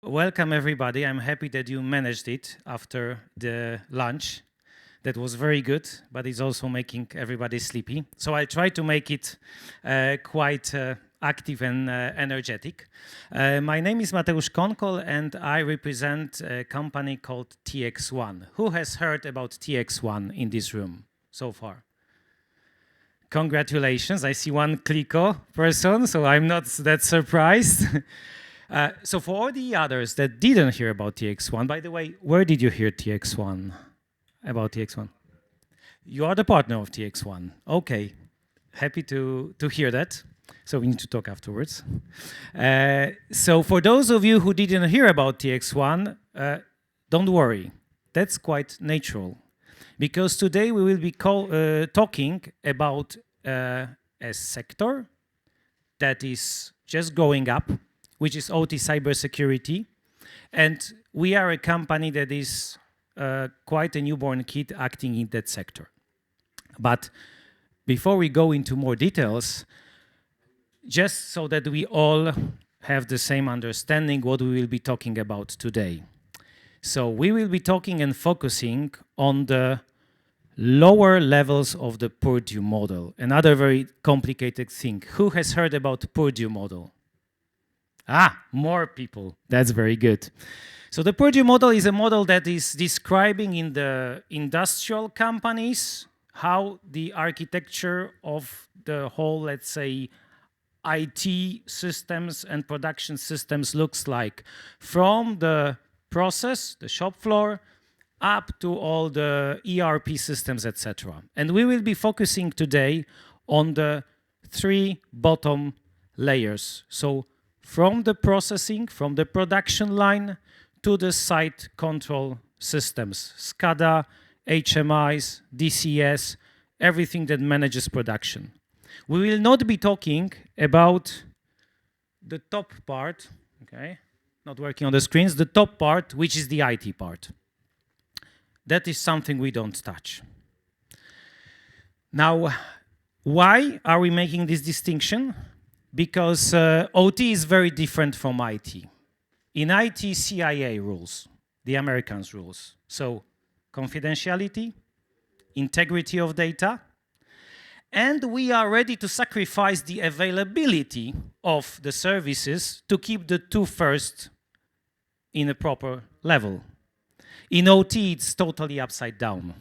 Welcome everybody. I'm happy that you managed it after the lunch. That was very good, but it's also making everybody sleepy. So I'll try to make it quite active and energetic. My name is Mateusz Konkol and I represent a company called txONe. Who has heard about txONe in this room so far? Congratulations, I see one Clico person, so I'm not that surprised. So for all the others that didn't hear about txONe, by the way, where did you hear txONe, about txONe? You are the partner of txONe. Okay, happy to hear that. So we need to talk afterwards. So for those of you who didn't hear about txONe, don't worry, that's quite natural. Because today we will be talking about a sector that is just going up, which is OT cybersecurity. And we are a company that is quite a newborn kid acting in that sector. But before we go into more details, just so that we all have the same understanding what we will be talking about today. So we will be talking and focusing on the lower levels of the Purdue model, another very complicated thing. Who has heard about Purdue model? More people. That's very good. So the Purdue model is a model that is describing in the industrial companies how the architecture of the whole, let's say, IT systems and production systems looks like, from the process, the shop floor, up to all the ERP systems, etc. And we will be focusing today on the three bottom layers. So from the processing, from the production line to the site control systems, SCADA, HMIs, DCS, everything that manages production. We will not be talking about the top part, okay, not working on the screens, the top part, which is the IT part. That is something we don't touch. Now, why are we making this distinction? Because OT is very different from IT. In IT, CIA rules, the Americans rules. So confidentiality, integrity of data, and we are ready to sacrifice the availability of the services to keep the two first in a proper level. In OT, it's totally upside down.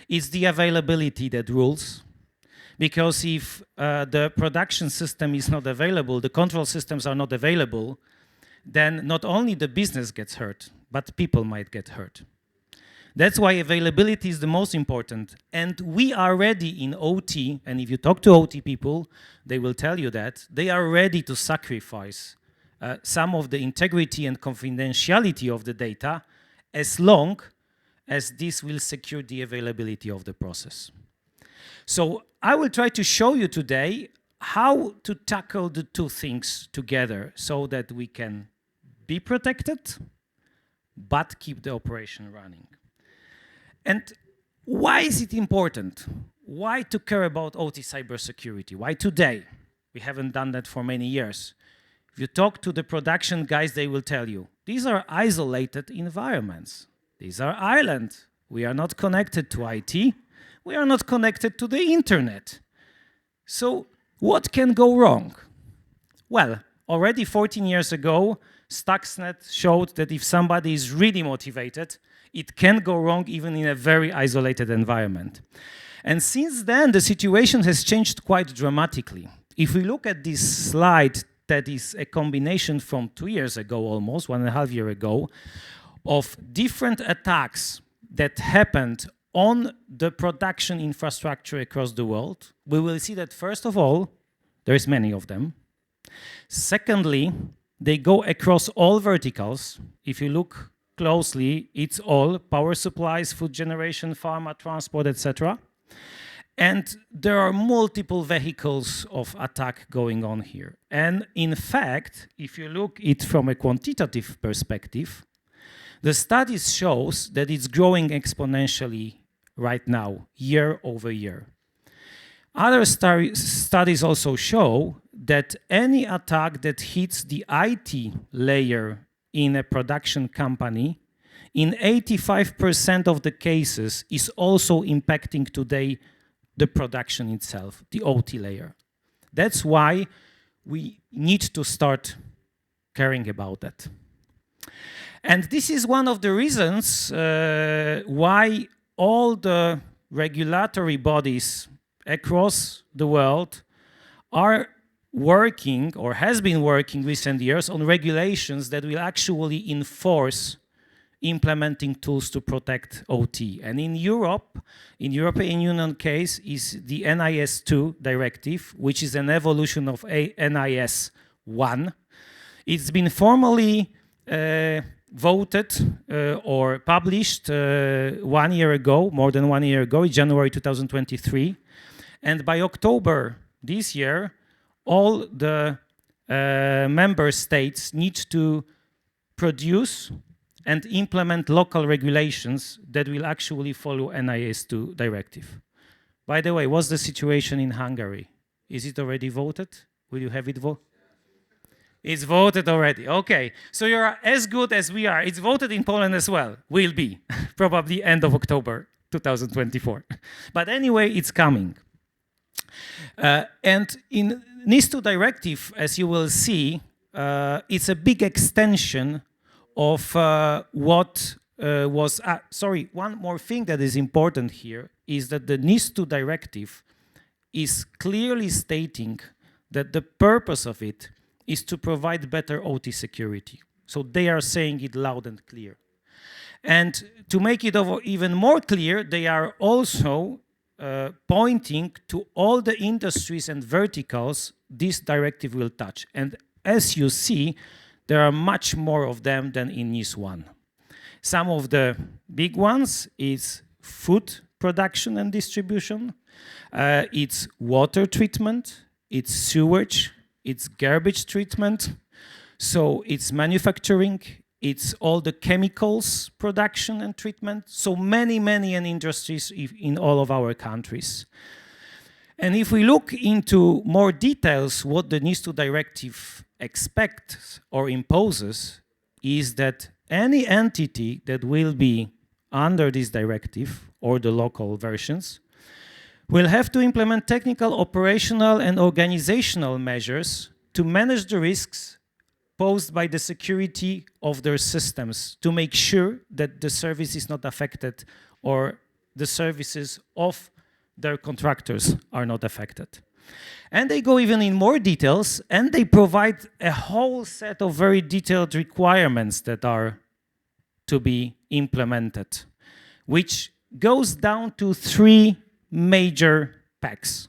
It's the availability that rules. Because if the production system is not available, the control systems are not available, then not only the business gets hurt, but people might get hurt. That's why availability is the most important. And we are ready in OT, and if you talk to OT people, they will tell you that they are ready to sacrifice some of the integrity and confidentiality of the data as long as this will secure the availability of the process. So I will try to show you today how to tackle the two things together so that we can be protected, but keep the operation running. And why is it important? Why to care about OT cybersecurity? Why today? We haven't done that for many years. If you talk to the production guys, they will tell you, these are isolated environments. These are islands. We are not connected to IT. We are not connected to the internet. So what can go wrong? Well, already 14 years ago, Stuxnet showed that if somebody is really motivated, it can go wrong even in a very isolated environment. And since then, the situation has changed quite dramatically. If we look at this slide, that is a combination from 2 years ago almost, 1.5 years ago, of different attacks that happened on the production infrastructure across the world, we will see that first of all, there's many of them. Secondly, they go across all verticals. If you look closely, it's all power supplies, food generation, pharma, transport, etc. And there are multiple vehicles of attack going on here. And in fact, if you look at it from a quantitative perspective, the studies shows that it's growing exponentially right now, year over year. Other studies also show that any attack that hits the IT layer in a production company, in 85% of the cases, is also impacting today the production itself, the OT layer. That's why we need to start caring about that. And this is one of the reasons why all the regulatory bodies across the world are working, or has been working recent years, on regulations that will actually enforce implementing tools to protect OT. And in Europe, in European Union case, is the NIS2 directive, which is an evolution of NIS1. It's been formally voted or published 1 year ago, more than 1 year ago, January 2023. And by October this year, all the member states need to produce and implement local regulations that will actually follow NIS2 directive. By the way, what's the situation in Hungary? Is it already voted? Will you have it voted? It's voted already. Okay, so you're as good as we are. It's voted in Poland as well. Will be, probably end of October 2024. But anyway, it's coming. And in NIS2 directive, as you will see, it's a big extension of what was... sorry, one more thing that is important here is that the NIS2 directive is clearly stating that the purpose of it is to provide better OT security. So they are saying it loud and clear. And to make it even more clear, they are also pointing to all the industries and verticals this directive will touch. And as you see, there are much more of them than in NIS1. Some of the big ones is food production and distribution, it's water treatment, it's sewage, it's garbage treatment, so it's manufacturing, it's all the chemicals production and treatment, so many industries in all of our countries. And if we look into more details, what the NIS2 directive expects or imposes is that any entity that will be under this directive or the local versions will have to implement technical, operational, and organizational measures to manage the risks posed by the security of their systems to make sure that the service is not affected or the services of their contractors are not affected. And they go even in more details, and they provide a whole set of very detailed requirements that are to be implemented, which goes down to 3 major packs.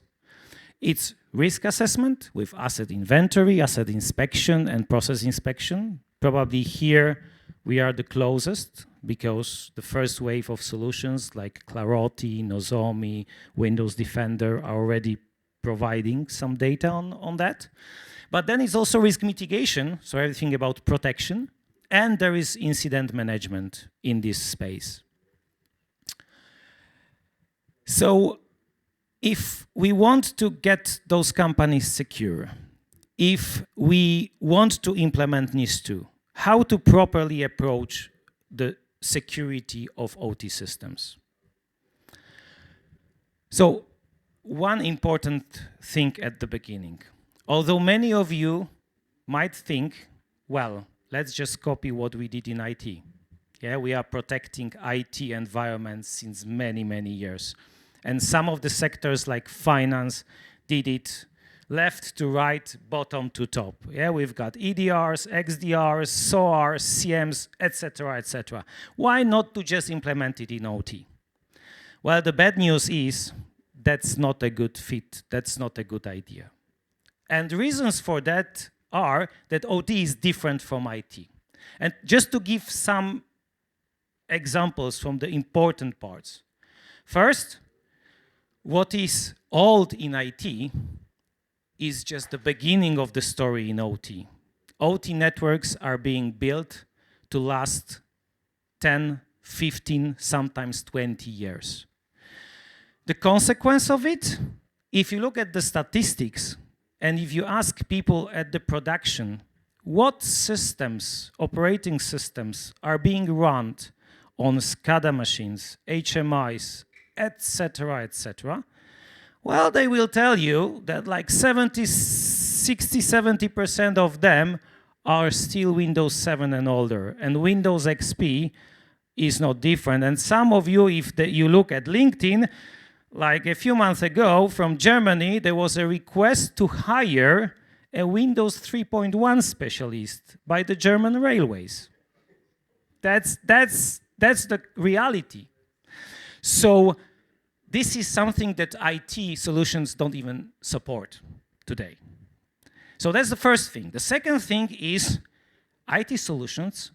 It's risk assessment with asset inventory, asset inspection, and process inspection. Probably here we are the closest because the first wave of solutions like Claroty, Nozomi, Windows Defender are already providing some data on that. But then it's also risk mitigation, so everything about protection, and there is incident management in this space. So if we want to get those companies secure, if we want to implement NIS2, how to properly approach the security of OT systems? So one important thing at the beginning. Although many of you might think, well, let's just copy what we did in IT. Yeah, we are protecting IT environments since many years. And some of the sectors like finance did it left to right, bottom to top. Yeah, we've got EDRs, XDRs, SOARs, CMs, etc., etc. Why not to just implement it in OT? Well, the bad news is that's not a good fit. That's not a good idea. And the reasons for that are that OT is different from IT. And just to give some examples from the important parts. First, what is old in IT is just the beginning of the story in OT. OT networks are being built to last 10, 15, sometimes 20 years. The consequence of it, if you look at the statistics, and if you ask people at the production, what systems, operating systems, are being run on SCADA machines, HMIs, etc., etc., well, they will tell you that like 70% of them are still Windows 7 and older, and Windows XP is not different. And some of you, if you look at LinkedIn, like a few months ago from Germany, there was a request to hire a Windows 3.1 specialist by the German railways. That's the reality. So this is something that IT solutions don't even support today. So that's the first thing. The second thing is IT solutions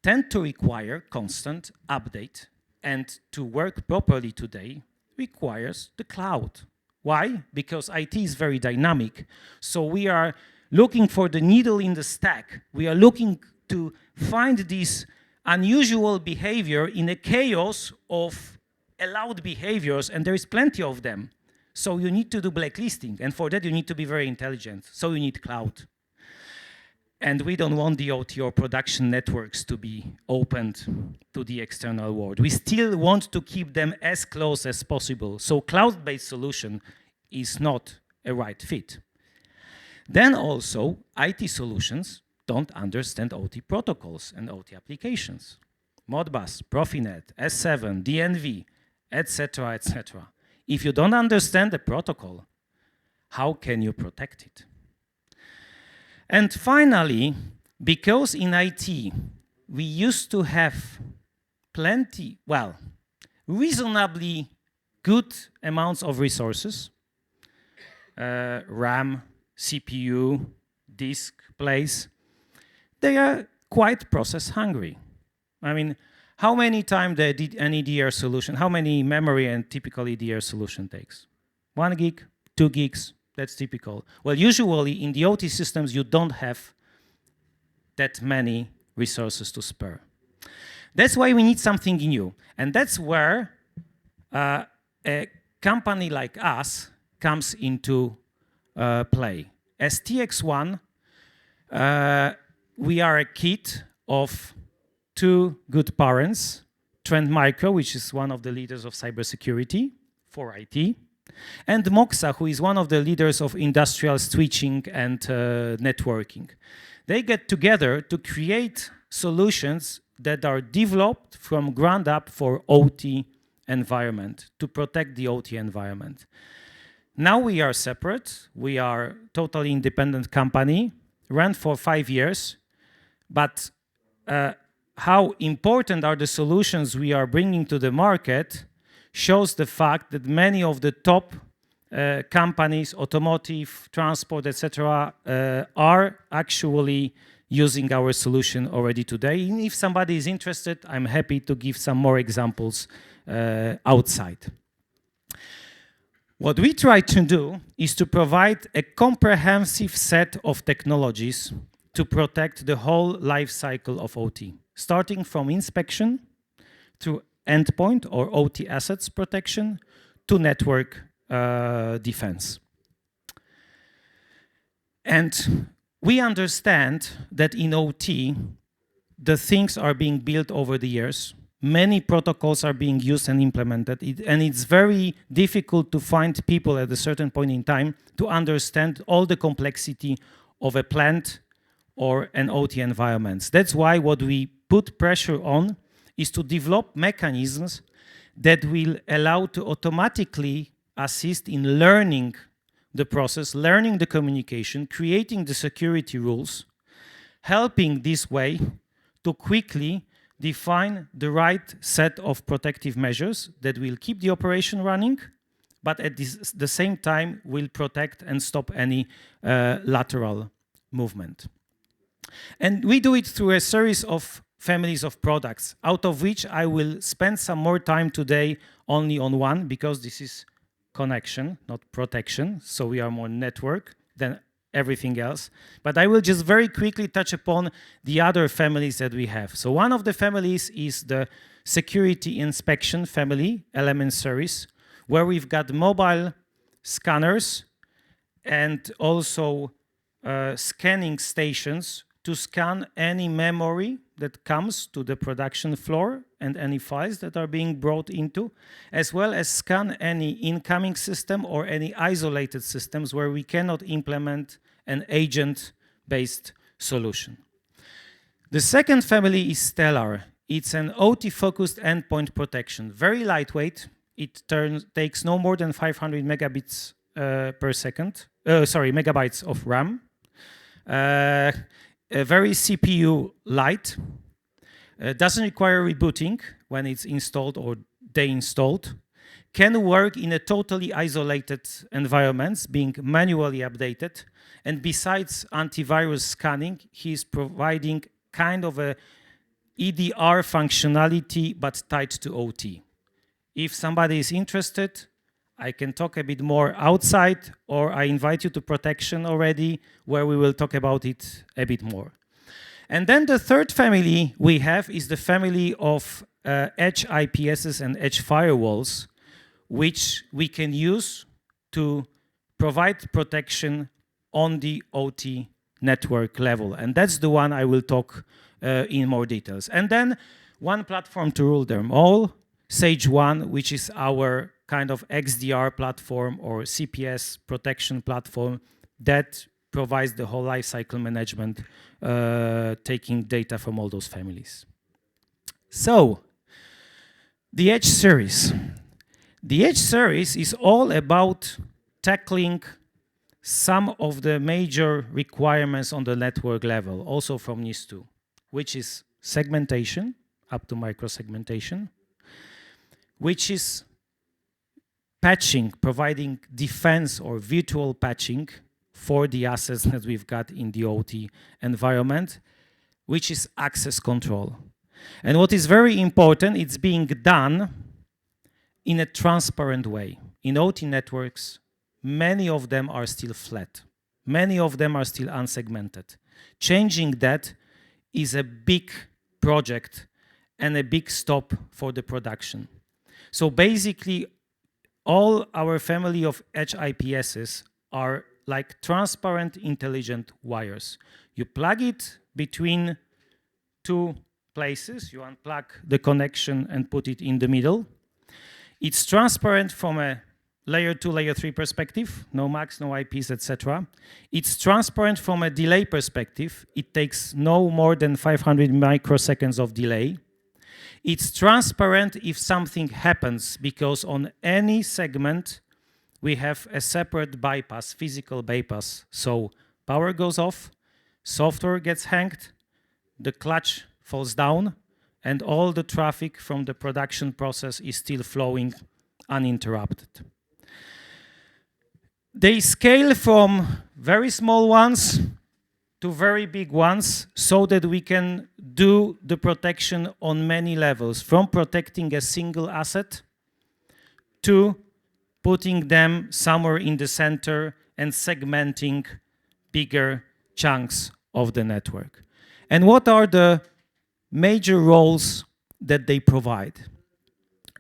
tend to require constant update, and to work properly today requires the cloud. Why? Because IT is very dynamic. So we are looking for the needle in the stack. We are looking to find this unusual behavior in a chaos of allowed behaviors, and there is plenty of them. So you need to do blacklisting, and for that you need to be very intelligent. So you need cloud. And we don't want the OT or production networks to be opened to the external world. We still want to keep them as close as possible. So cloud-based solution is not a right fit. Then also, IT solutions don't understand OT protocols and OT applications. Modbus, Profinet, S7, DNV, etc., etc. If you don't understand the protocol, how can you protect it? And finally, because in IT, we used to have plenty, well, reasonably good amounts of resources, RAM, CPU, disk, place, they are quite process hungry. I mean, how many times did an EDR solution, how many memory and typical EDR solution takes? 1 gig, 2 gigs, that's typical. Well, usually in the OT systems, you don't have that many resources to spare. That's why we need something new. And that's where a company like us comes into play. As txONe, we are a kit of 2 good parents, Trend Micro, which is one of the leaders of cybersecurity for IT, and Moxa, who is one of the leaders of industrial switching and networking. They get together to create solutions that are developed from ground up for OT environment, to protect the OT environment. Now we are separate. We are totally independent company, ran for 5 years, but how important are the solutions we are bringing to the market shows the fact that many of the top companies, automotive, transport, etc., are actually using our solution already today. And if somebody is interested, I'm happy to give some more examples outside. What we try to do is to provide a comprehensive set of technologies to protect the whole life cycle of OT, starting from inspection to endpoint or OT assets protection to network defense. And we understand that in OT, the things are being built over the years. Many protocols are being used and implemented, and it's very difficult to find people at a certain point in time to understand all the complexity of a plant or an OT environment. That's why what we put pressure on is to develop mechanisms that will allow to automatically assist in learning the process, learning the communication, creating the security rules, helping this way to quickly define the right set of protective measures that will keep the operation running, but at the same time will protect and stop any lateral movement. And we do it through a series of families of products, out of which I will spend some more time today only on one, because this is connection, not protection, so we are more network than everything else. But I will just very quickly touch upon the other families that we have. So one of the families is the security inspection family, element series, where we've got mobile scanners and also scanning stations to scan any memory that comes to the production floor and any files that are being brought into, as well as scan any incoming system or any isolated systems where we cannot implement an agent-based solution. The second family is Stellar. It's an OT-focused endpoint protection, very lightweight. It takes no more than 500 megabits per second, megabytes of RAM. Very CPU light. Doesn't require rebooting when it's installed or deinstalled. Can work in a totally isolated environments, being manually updated. And besides antivirus scanning, he's providing kind of a EDR functionality, but tied to OT. If somebody is interested, I can talk a bit more outside, or I invite you to protection already, where we will talk about it a bit more. And then the third family we have is the family of edge IPSs and edge firewalls, which we can use to provide protection on the OT network level. And that's the one I will talk in more details. And then one platform to rule them all, txONe, which is our kind of XDR platform or CPS protection platform that provides the whole lifecycle management, taking data from all those families. So, the Edge series. The Edge series is all about tackling some of the major requirements on the network level, also from NIS2, which is segmentation, up to microsegmentation, which is patching, providing defense or virtual patching for the assets that we've got in the OT environment, which is access control. And what is very important, it's being done in a transparent way. In OT networks, many of them are still flat. Many of them are still unsegmented. Changing that is a big project and a big stop for the production. So basically, all our family of edge IPSs are like transparent, intelligent wires. You plug it between two places, you unplug the connection and put it in the middle. It's transparent from a layer 2, layer 3 perspective, no MACs, no IPs, etc. It's transparent from a delay perspective. It takes no more than 500 microseconds of delay. It's transparent if something happens, because on any segment, we have a separate bypass, physical bypass. So power goes off, software gets hanged, the clutch falls down, and all the traffic from the production process is still flowing uninterrupted. They scale from very small ones to very big ones, so that we can do the protection on many levels, from protecting a single asset to putting them somewhere in the center and segmenting bigger chunks of the network. And what are the major roles that they provide?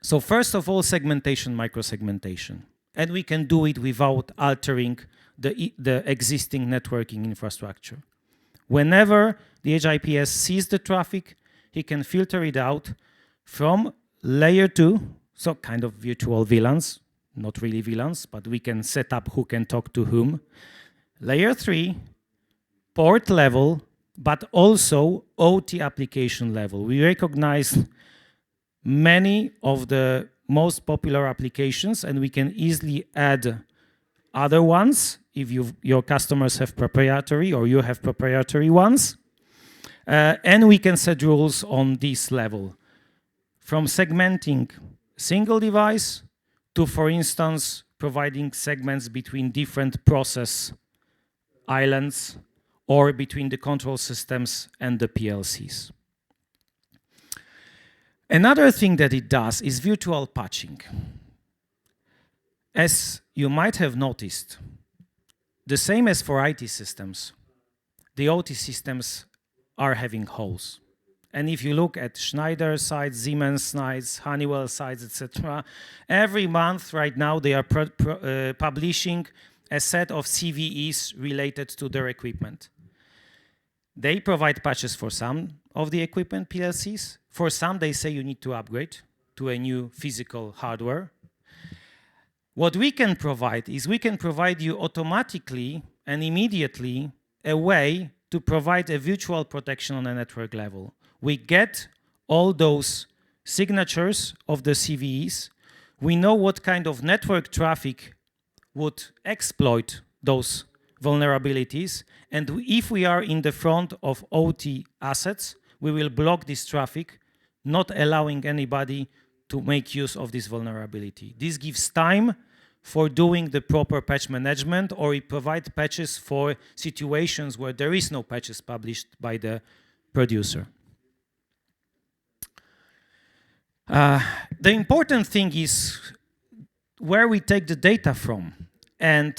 So first of all, segmentation, microsegmentation. And we can do it without altering the existing networking infrastructure. Whenever the edge IPS sees the traffic, he can filter it out from layer 2, so kind of virtual VLANs, not really VLANs, but we can set up who can talk to whom. Layer 3, port level, but also OT application level. We recognize many of the most popular applications, and we can easily add other ones if your customers have proprietary or you have proprietary ones. And we can set rules on this level, from segmenting single device to, for instance, providing segments between different process islands or between the control systems and the PLCs. Another thing that it does is virtual patching. As you might have noticed, the same as for IT systems, the OT systems are having holes. And if you look at Schneider sites, Siemens sites, Honeywell sites, etc., every month right now they are publishing a set of CVEs related to their equipment. They provide patches for some of the equipment PLCs. For some, they say you need to upgrade to a new physical hardware. What we can provide is we can provide you automatically and immediately a way to provide a virtual protection on a network level. We get all those signatures of the CVEs. We know what kind of network traffic would exploit those vulnerabilities. And if we are in the front of OT assets, we will block this traffic, not allowing anybody to make use of this vulnerability. This gives time for doing the proper patch management, or it provides patches for situations where there is no patches published by the producer. The important thing is where we take the data from. And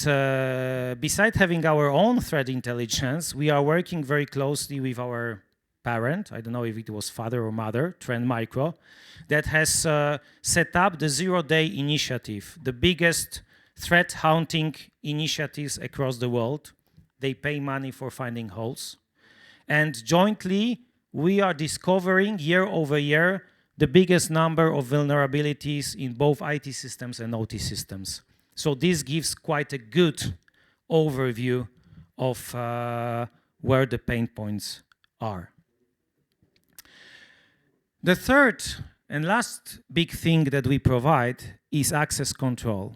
besides having our own threat intelligence, we are working very closely with our parent, I don't know if it was father or mother, Trend Micro, that has set up the Zero-Day Initiative, the biggest threat hunting initiatives across the world. They pay money for finding holes. And jointly, we are discovering year over year the biggest number of vulnerabilities in both IT systems and OT systems. So this gives quite a good overview of where the pain points are. The third and last big thing that we provide is access control.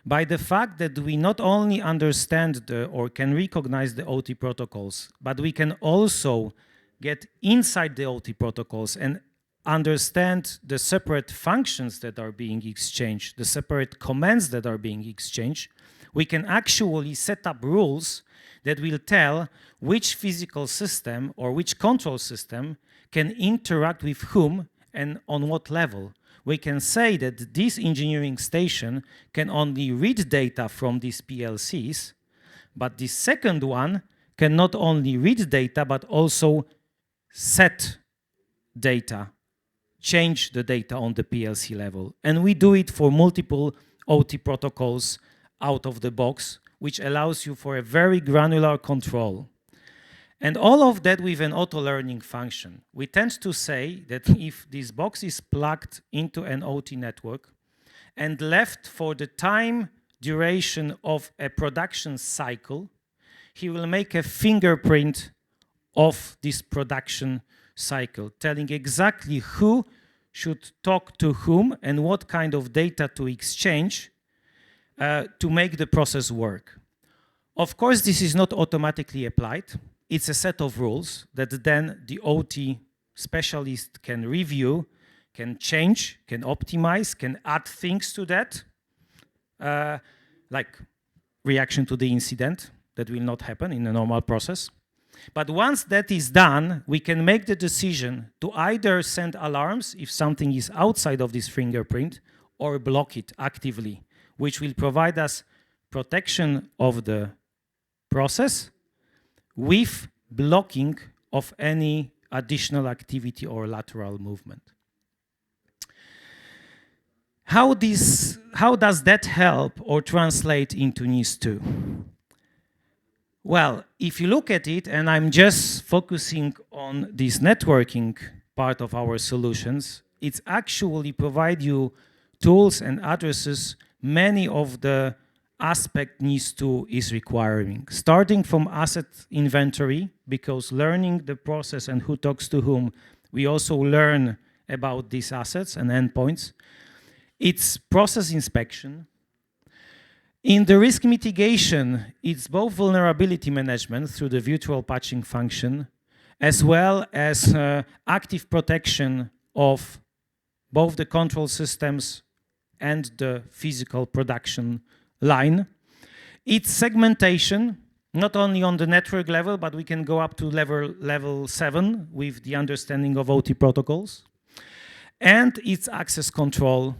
By the fact that we not only understand or can recognize the OT protocols, but we can also get inside the OT protocols and understand the separate functions that are being exchanged, the separate commands that are being exchanged, we can actually set up rules that will tell which physical system or which control system can interact with whom and on what level. We can say that this engineering station can only read data from these PLCs, but the second one can not only read data, but also set data, change the data on the PLC level. And we do it for multiple OT protocols out of the box, which allows you for a very granular control. And all of that with an auto-learning function. We tend to say that if this box is plugged into an OT network and left for the time duration of a production cycle, he will make a fingerprint of this production cycle, telling exactly who should talk to whom and what kind of data to exchange to make the process work. Of course, this is not automatically applied. It's a set of rules that then the OT specialist can review, can change, can optimize, can add things to that, like reaction to the incident that will not happen in a normal process. But once that is done, we can make the decision to either send alarms if something is outside of this fingerprint or block it actively, which will provide us protection of the process with blocking of any additional activity or lateral movement. How does that help or translate into NIS2? Well, if you look at it, and I'm just focusing on this networking part of our solutions, it's actually provide you tools and addresses many of the aspect NIS2 is requiring, starting from asset inventory, because learning the process and who talks to whom, we also learn about these assets and endpoints. It's process inspection. In the risk mitigation, it's both vulnerability management through the virtual patching function, as well as active protection of both the control systems and the physical production line. It's segmentation, not only on the network level, but we can go up to level 7 with the understanding of OT protocols. And it's access control,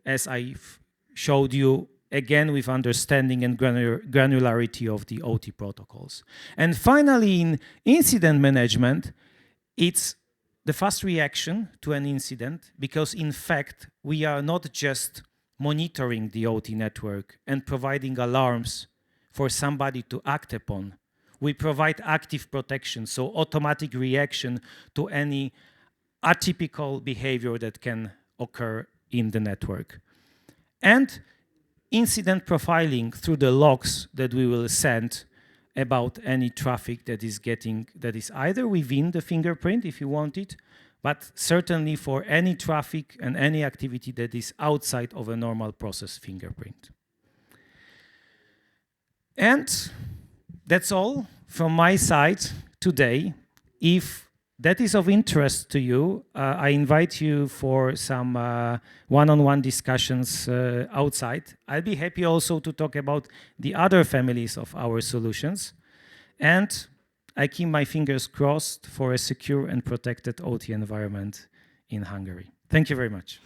as I've showed you, again with understanding and granularity of the OT protocols. And finally, in incident management, it's the fast reaction to an incident, because in fact, we are not just monitoring the OT network and providing alarms for somebody to act upon. We provide active protection, so automatic reaction to any atypical behavior that can occur in the network. And incident profiling through the logs that we will send about any traffic that is either within the fingerprint if you want it, but certainly for any traffic and any activity that is outside of a normal process fingerprint. And that's all from my side today. If that is of interest to you, I invite you for some one-on-one discussions outside. I'll be happy also to talk about the other families of our solutions. And I keep my fingers crossed for a secure and protected OT environment in Hungary. Thank you very much.